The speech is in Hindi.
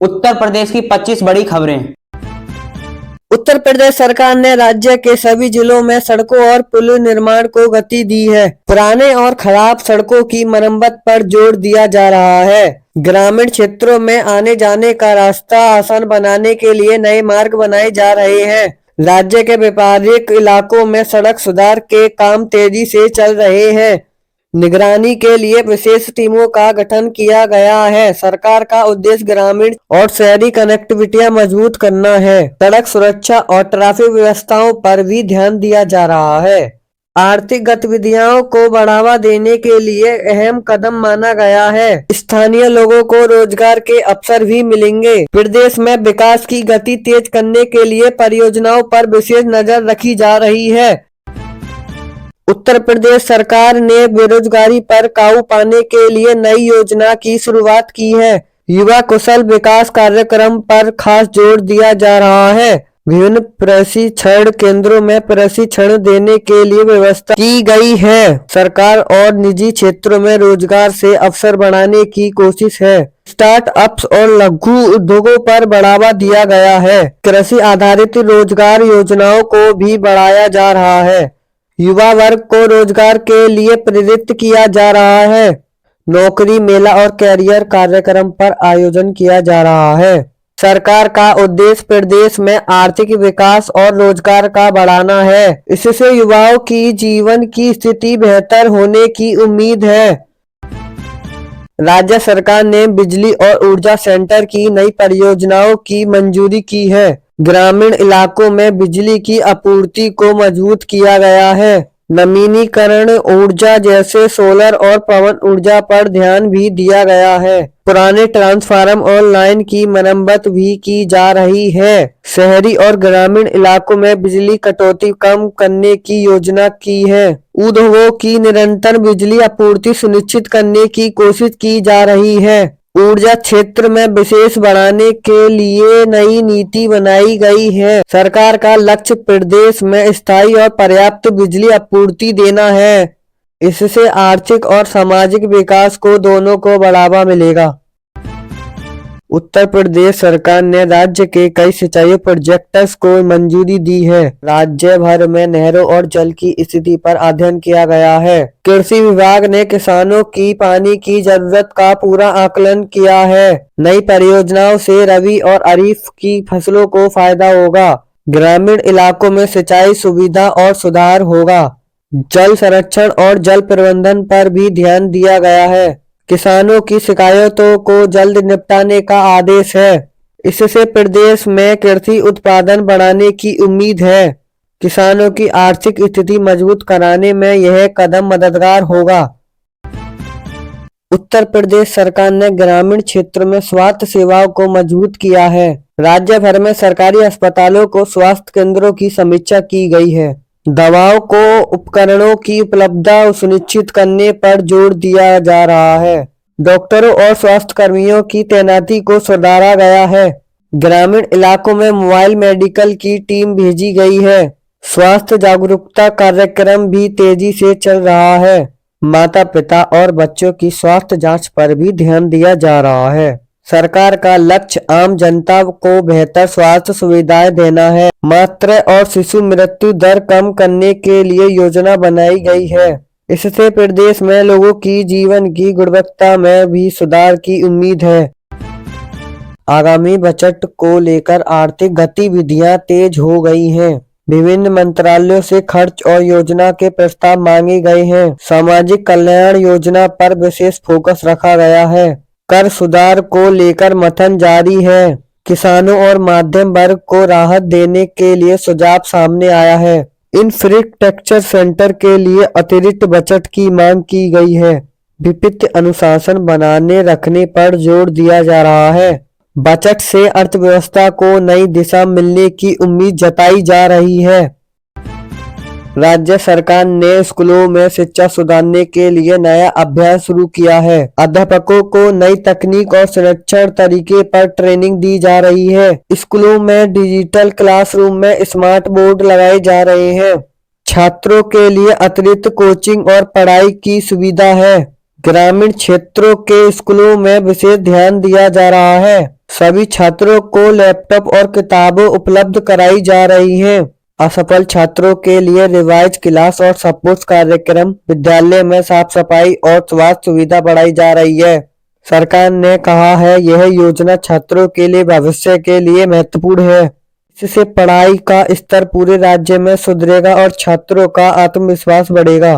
उत्तर प्रदेश की 25 बड़ी खबरें। उत्तर प्रदेश सरकार ने राज्य के सभी जिलों में सड़कों और पुल निर्माण को गति दी है। पुराने और खराब सड़कों की मरम्मत पर जोर दिया जा रहा है। ग्रामीण क्षेत्रों में आने जाने का रास्ता आसान बनाने के लिए नए मार्ग बनाए जा रहे हैं। राज्य के व्यापारिक इलाकों में सड़क सुधार के काम तेजी से चल रहे हैं। निगरानी के लिए विशेष टीमों का गठन किया गया है। सरकार का उद्देश्य ग्रामीण और शहरी कनेक्टिविटियां मजबूत करना है। सड़क सुरक्षा और ट्रैफिक व्यवस्थाओं पर भी ध्यान दिया जा रहा है। आर्थिक गतिविधियों को बढ़ावा देने के लिए अहम कदम माना गया है। स्थानीय लोगों को रोजगार के अवसर भी मिलेंगे। प्रदेश में विकास की गति तेज करने के लिए परियोजनाओं पर विशेष नजर रखी जा रही है। उत्तर प्रदेश सरकार ने बेरोजगारी पर काबू पाने के लिए नई योजना की शुरुआत की है। युवा कौशल विकास कार्यक्रम पर खास जोर दिया जा रहा है। विभिन्न प्रशिक्षण केंद्रों में प्रशिक्षण देने के लिए व्यवस्था की गई है। सरकार और निजी क्षेत्रों में रोजगार से अवसर बढ़ाने की कोशिश है। स्टार्टअप्स और लघु उद्योगों पर बढ़ावा दिया गया है। कृषि आधारित रोजगार योजनाओं को भी बढ़ाया जा रहा है। युवा वर्ग को रोजगार के लिए प्रेरित किया जा रहा है। नौकरी मेला और कैरियर कार्यक्रम पर आयोजन किया जा रहा है। सरकार का उद्देश्य प्रदेश में आर्थिक विकास और रोजगार का बढ़ाना है। इससे युवाओं की जीवन की स्थिति बेहतर होने की उम्मीद है। राज्य सरकार ने बिजली और ऊर्जा सेंटर की नई परियोजनाओं की मंजूरी की है। ग्रामीण इलाकों में बिजली की आपूर्ति को मजबूत किया गया है। नवीनीकरण ऊर्जा जैसे सोलर और पवन ऊर्जा पर ध्यान भी दिया गया है। पुराने ट्रांसफार्मर और लाइन की मरम्मत भी की जा रही है। शहरी और ग्रामीण इलाकों में बिजली कटौती कम करने की योजना की है। उद्योगों की निरंतर बिजली आपूर्ति सुनिश्चित करने की कोशिश की जा रही है। ऊर्जा क्षेत्र में विशेष बढ़ाने के लिए नई नीति बनाई गई है। सरकार का लक्ष्य प्रदेश में स्थायी और पर्याप्त बिजली आपूर्ति देना है। इससे आर्थिक और सामाजिक विकास को दोनों को बढ़ावा मिलेगा। उत्तर प्रदेश सरकार ने राज्य के कई सिंचाई प्रोजेक्ट्स को मंजूरी दी है। राज्य भर में नहरों और जल की स्थिति पर अध्ययन किया गया है। कृषि विभाग ने किसानों की पानी की जरूरत का पूरा आकलन किया है। नई परियोजनाओं से रबी और खरीफ की फसलों को फायदा होगा। ग्रामीण इलाकों में सिंचाई सुविधा और सुधार होगा। जल संरक्षण और जल प्रबंधन पर भी ध्यान दिया गया है। किसानों की शिकायतों को जल्द निपटाने का आदेश है। इससे प्रदेश में कृषि उत्पादन बढ़ाने की उम्मीद है। किसानों की आर्थिक स्थिति मजबूत कराने में यह कदम मददगार होगा। उत्तर प्रदेश सरकार ने ग्रामीण क्षेत्र में स्वास्थ्य सेवाओं को मजबूत किया है। राज्य भर में सरकारी अस्पतालों को स्वास्थ्य केंद्रों की समीक्षा की गई है। दवाओं को उपकरणों की उपलब्धता सुनिश्चित करने पर जोर दिया जा रहा है। डॉक्टरों और स्वास्थ्य कर्मियों की तैनाती को सुधारा गया है। ग्रामीण इलाकों में मोबाइल मेडिकल की टीम भेजी गई है। स्वास्थ्य जागरूकता कार्यक्रम भी तेजी से चल रहा है। माता पिता और बच्चों की स्वास्थ्य जांच पर भी ध्यान दिया जा रहा है। सरकार का लक्ष्य आम जनता को बेहतर स्वास्थ्य सुविधाएं देना है। मातृ और शिशु मृत्यु दर कम करने के लिए योजना बनाई गई है। इससे प्रदेश में लोगों की जीवन की गुणवत्ता में भी सुधार की उम्मीद है। आगामी बजट को लेकर आर्थिक गतिविधियां तेज हो गई हैं। विभिन्न मंत्रालयों से खर्च और योजना के प्रस्ताव मांगे गए हैं। सामाजिक कल्याण योजना पर विशेष फोकस रखा गया है। कर सुधार को लेकर मंथन जारी है। किसानों और मध्यम वर्ग को राहत देने के लिए सुझाव सामने आया है। इंफ्रास्ट्रक्चर सेंटर के लिए अतिरिक्त बजट की मांग की गई है। वित्तीय अनुशासन बनाने रखने पर जोर दिया जा रहा है। बजट से अर्थव्यवस्था को नई दिशा मिलने की उम्मीद जताई जा रही है। राज्य सरकार ने स्कूलों में शिक्षा सुधारने के लिए नया अभियान शुरू किया है। अध्यापकों को नई तकनीक और संरक्षण तरीके पर ट्रेनिंग दी जा रही है। स्कूलों में डिजिटल क्लासरूम में स्मार्ट बोर्ड लगाए जा रहे हैं। छात्रों के लिए अतिरिक्त कोचिंग और पढ़ाई की सुविधा है। ग्रामीण क्षेत्रों के स्कूलों में विशेष ध्यान दिया जा रहा है। सभी छात्रों को लैपटॉप और किताबें उपलब्ध कराई जा रही हैं। असफल छात्रों के लिए रिवाइज क्लास और सपोर्ट कार्यक्रम, विद्यालय में साफ सफाई और स्वास्थ्य सुविधा बढ़ाई जा रही है। सरकार ने कहा है यह योजना छात्रों के लिए भविष्य के लिए महत्वपूर्ण है। इससे पढ़ाई का स्तर पूरे राज्य में सुधरेगा और छात्रों का आत्मविश्वास बढ़ेगा।